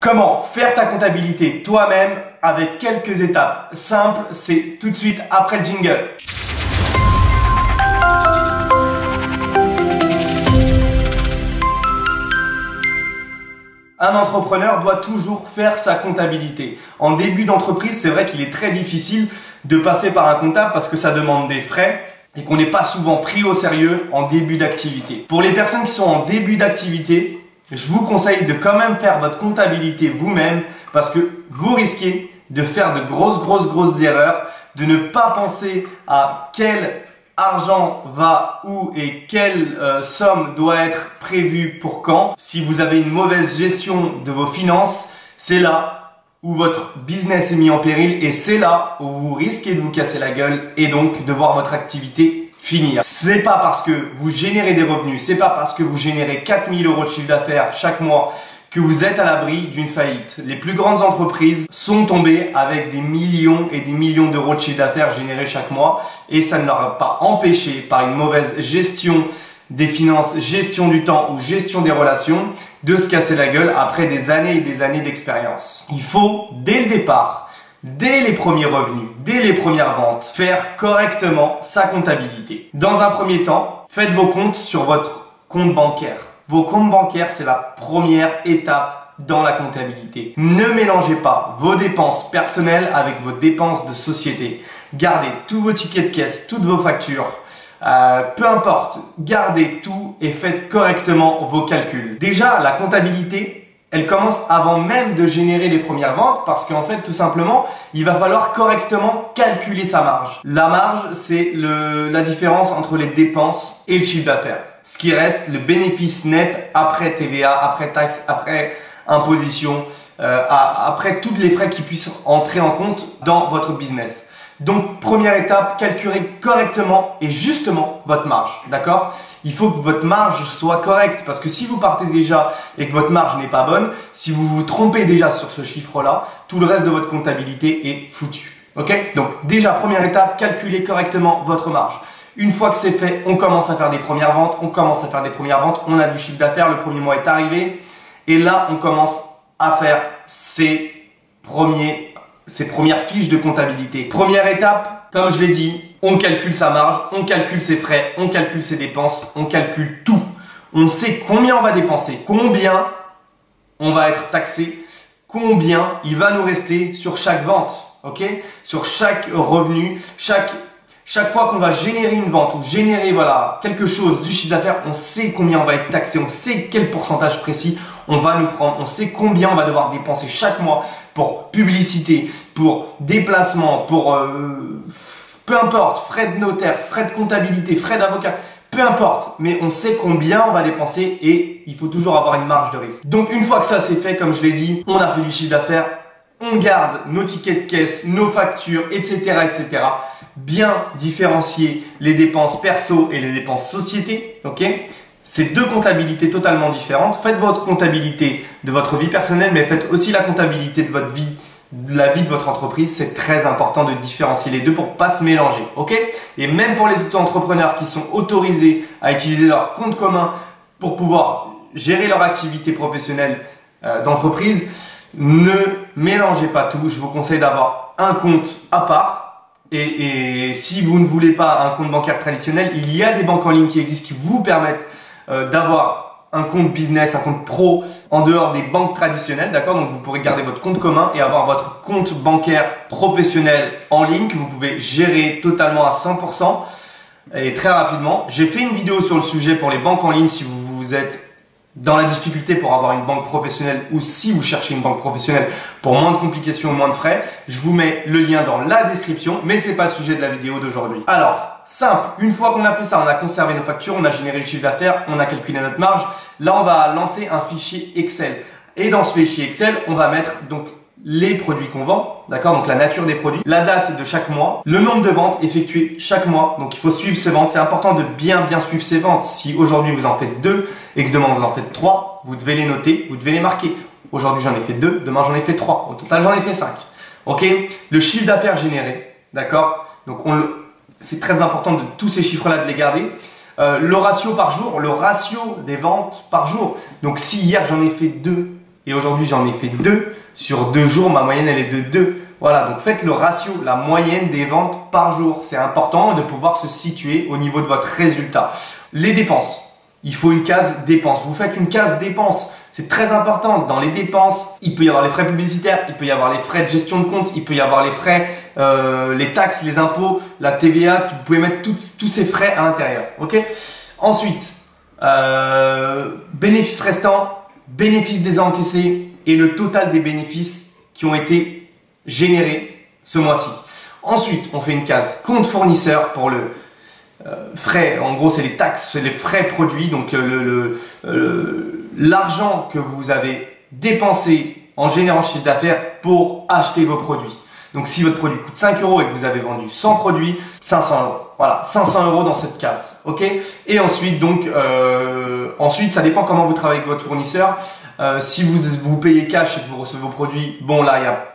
Comment faire ta comptabilité toi-même avec quelques étapes simples, c'est tout de suite après le jingle. Un entrepreneur doit toujours faire sa comptabilité. En début d'entreprise, c'est vrai qu'il est très difficile de passer par un comptable parce que ça demande des frais et qu'on n'est pas souvent pris au sérieux en début d'activité. Pour les personnes qui sont en début d'activité, je vous conseille de quand même faire votre comptabilité vous-même parce que vous risquez de faire de grosses erreurs, de ne pas penser à quel argent va où et quelle somme doit être prévue pour quand. Si vous avez une mauvaise gestion de vos finances, c'est là où votre business est mis en péril et c'est là où vous risquez de vous casser la gueule et donc de voir votre activité finir. C'est pas parce que vous générez des revenus, c'est pas parce que vous générez 4000 € de chiffre d'affaires chaque mois que vous êtes à l'abri d'une faillite. Les plus grandes entreprises sont tombées avec des millions et des millions d'euros de chiffre d'affaires générés chaque mois et ça ne leur a pas empêché par une mauvaise gestion des finances, gestion du temps ou gestion des relations de se casser la gueule après des années et des années d'expérience. Il faut, dès le départ, dès les premiers revenus, dès les premières ventes, faire correctement sa comptabilité. Dans un premier temps, faites vos comptes sur votre compte bancaire. Vos comptes bancaires, c'est la première étape dans la comptabilité. Ne mélangez pas vos dépenses personnelles avec vos dépenses de société. Gardez tous vos tickets de caisse, toutes vos factures. Peu importe, gardez tout et faites correctement vos calculs. Déjà, la comptabilité, elle commence avant même de générer les premières ventes parce qu'en fait, tout simplement, il va falloir correctement calculer sa marge. La marge, c'est la différence entre les dépenses et le chiffre d'affaires. Ce qui reste le bénéfice net après TVA, après taxes, après imposition, après tous les frais qui puissent entrer en compte dans votre business. Donc, première étape, calculez correctement et justement votre marge, d'accord? Il faut que votre marge soit correcte parce que si vous partez déjà et que votre marge n'est pas bonne, si vous vous trompez déjà sur ce chiffre-là, tout le reste de votre comptabilité est foutu, ok? Donc, déjà, première étape, calculez correctement votre marge. Une fois que c'est fait, on commence à faire des premières ventes, on a du chiffre d'affaires, le premier mois est arrivé et là, on commence à faire ces premières fiches de comptabilité. Première étape, comme je l'ai dit, on calcule sa marge, on calcule ses frais, on calcule ses dépenses, on calcule tout. On sait combien on va dépenser, combien on va être taxé, combien il va nous rester sur chaque vente, ok? Sur chaque revenu, chaque fois qu'on va générer une vente ou générer quelque chose du chiffre d'affaires, on sait combien on va être taxé, on sait quel pourcentage précis on va nous prendre, on sait combien on va devoir dépenser chaque mois pour publicité, pour déplacement, pour peu importe, frais de notaire, frais de comptabilité, frais d'avocat, peu importe, mais on sait combien on va dépenser et il faut toujours avoir une marge de risque. Donc une fois que ça c'est fait, comme je l'ai dit, on a fait du chiffre d'affaires, on garde nos tickets de caisse, nos factures, etc., etc. Bien différencier les dépenses perso et les dépenses société, ok? C'est deux comptabilités totalement différentes. Faites votre comptabilité de votre vie personnelle, mais faites aussi la comptabilité de votre vie, de la vie de votre entreprise. C'est très important de différencier les deux pour pas se mélanger, ok? Et même pour les auto-entrepreneurs qui sont autorisés à utiliser leur compte commun pour pouvoir gérer leur activité professionnelle d'entreprise, ne mélangez pas tout. Je vous conseille d'avoir un compte à part. Et si vous ne voulez pas un compte bancaire traditionnel, il y a des banques en ligne qui existent qui vous permettent d'avoir un compte business, un compte pro en dehors des banques traditionnelles, d'accord? Donc vous pourrez garder votre compte commun et avoir votre compte bancaire professionnel en ligne que vous pouvez gérer totalement à 100% et très rapidement. J'ai fait une vidéo sur le sujet pour les banques en ligne si vous êtes dans la difficulté pour avoir une banque professionnelle ou si vous cherchez une banque professionnelle pour moins de complications, moins de frais. Je vous mets le lien dans la description, mais c'est pas le sujet de la vidéo d'aujourd'hui. Alors, simple, une fois qu'on a fait ça, on a conservé nos factures, on a généré le chiffre d'affaires, on a calculé notre marge. Là, on va lancer un fichier Excel. Et dans ce fichier Excel, on va mettre donc les produits qu'on vend, d'accord? Donc la nature des produits, la date de chaque mois, le nombre de ventes effectuées chaque mois. Donc il faut suivre ces ventes. C'est important de bien suivre ces ventes. Si aujourd'hui vous en faites 2 et que demain vous en faites 3, vous devez les noter, vous devez les marquer. Aujourd'hui j'en ai fait 2, demain j'en ai fait 3. Au total j'en ai fait 5. Ok? Le chiffre d'affaires généré, d'accord? Donc c'est très important de tous ces chiffres-là de les garder. Le ratio par jour, le ratio des ventes par jour. Donc si hier j'en ai fait 2 Et aujourd'hui, j'en ai fait 2. Sur 2 jours, ma moyenne, elle est de 2. Voilà, donc faites le ratio, la moyenne des ventes par jour. C'est important de pouvoir se situer au niveau de votre résultat. Les dépenses. Il faut une case dépenses. Vous faites une case dépenses. C'est très important. Dans les dépenses, il peut y avoir les frais publicitaires, il peut y avoir les frais de gestion de compte, il peut y avoir les frais, les taxes, les impôts, la TVA. Vous pouvez mettre tous ces frais à l'intérieur. Ok. Ensuite, bénéfices restants, bénéfices déjà encaissés et le total des bénéfices qui ont été générés ce mois-ci. Ensuite, on fait une case compte fournisseur pour le frais. En gros, c'est les taxes, c'est les frais produits. Donc, l'argent que vous avez dépensé en générant chiffre d'affaires pour acheter vos produits. Donc, si votre produit coûte 5 € et que vous avez vendu 100 produits, 500 €. Voilà, 500 € dans cette case. Ok. Et ensuite, donc, ensuite, ça dépend comment vous travaillez avec votre fournisseur. Si vous payez cash et que vous recevez vos produits, bon là, il y a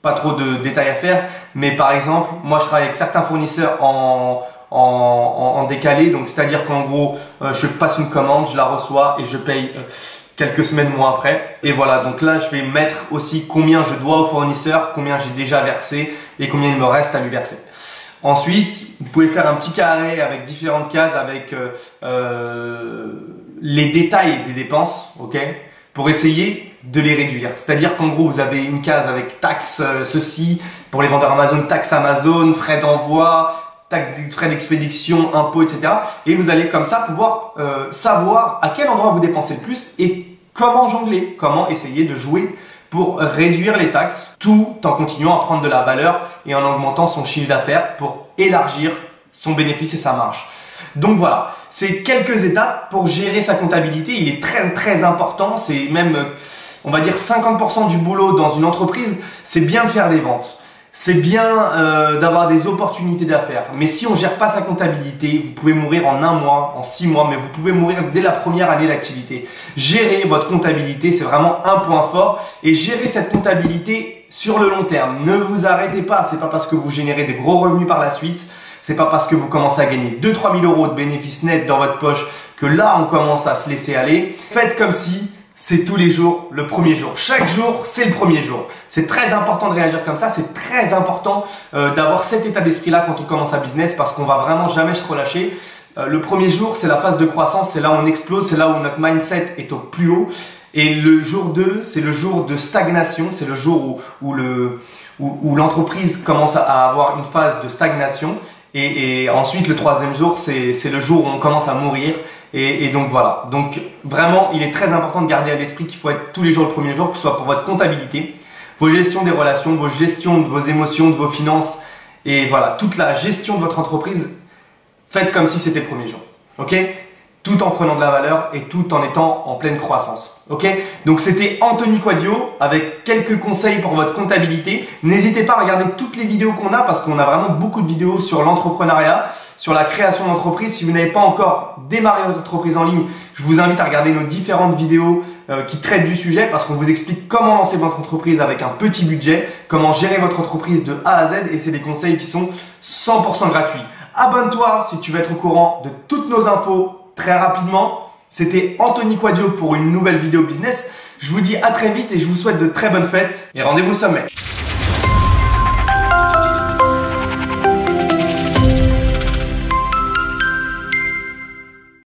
pas trop de détails à faire. Mais par exemple, moi, je travaille avec certains fournisseurs en décalé. Donc, c'est-à-dire qu'en gros, je passe une commande, je la reçois et je paye quelques semaines, mois après. Et voilà, donc là, je vais mettre aussi combien je dois au fournisseur, combien j'ai déjà versé et combien il me reste à lui verser. Ensuite, vous pouvez faire un petit carré avec différentes cases avec les détails des dépenses, ok, pour essayer de les réduire. C'est-à-dire qu'en gros, vous avez une case avec taxes, ceci, pour les vendeurs Amazon, taxes Amazon, frais d'envoi, frais d'expédition, impôts, etc. Et vous allez comme ça pouvoir savoir à quel endroit vous dépensez le plus et comment jongler, comment essayer de jouer pour réduire les taxes tout en continuant à prendre de la valeur et en augmentant son chiffre d'affaires pour élargir son bénéfice et sa marge. Donc voilà, c'est quelques étapes pour gérer sa comptabilité. Il est très important, c'est même, on va dire 50% du boulot dans une entreprise, c'est bien de faire des ventes. C'est bien d'avoir des opportunités d'affaires. Mais si on ne gère pas sa comptabilité, vous pouvez mourir en 1 mois, en 6 mois, mais vous pouvez mourir dès la première année d'activité. Gérer votre comptabilité, c'est vraiment un point fort. Et gérer cette comptabilité sur le long terme. Ne vous arrêtez pas. C'est pas parce que vous générez des gros revenus par la suite. C'est pas parce que vous commencez à gagner 2-3 000 € de bénéfices nets dans votre poche que là, on commence à se laisser aller. Faites comme si c'est tous les jours le premier jour. Chaque jour, c'est le premier jour. C'est très important de réagir comme ça. C'est très important d'avoir cet état d'esprit-là quand on commence un business parce qu'on va vraiment jamais se relâcher. Le premier jour, c'est la phase de croissance. C'est là où on explose. C'est là où notre mindset est au plus haut. Et le jour 2, c'est le jour de stagnation. C'est le jour où l'entreprise commence à avoir une phase de stagnation. Et ensuite, le 3e jour, c'est le jour où on commence à mourir. Et donc voilà. Donc vraiment, il est très important de garder à l'esprit qu'il faut être tous les jours le premier jour, que ce soit pour votre comptabilité, vos gestions des relations, vos gestions de vos émotions, de vos finances. Et voilà, toute la gestion de votre entreprise, faites comme si c'était le premier jour. Ok ? Tout en prenant de la valeur et tout en étant en pleine croissance. Ok? Donc c'était Anthony Quadio avec quelques conseils pour votre comptabilité. N'hésitez pas à regarder toutes les vidéos qu'on a parce qu'on a vraiment beaucoup de vidéos sur l'entrepreneuriat, sur la création d'entreprise. Si vous n'avez pas encore démarré votre entreprise en ligne, je vous invite à regarder nos différentes vidéos qui traitent du sujet parce qu'on vous explique comment lancer votre entreprise avec un petit budget, comment gérer votre entreprise de A à Z et c'est des conseils qui sont 100% gratuits. Abonne-toi si tu veux être au courant de toutes nos infos très rapidement. C'était Anthony Quadio pour une nouvelle vidéo business. Je vous dis à très vite et je vous souhaite de très bonnes fêtes et rendez-vous au sommet.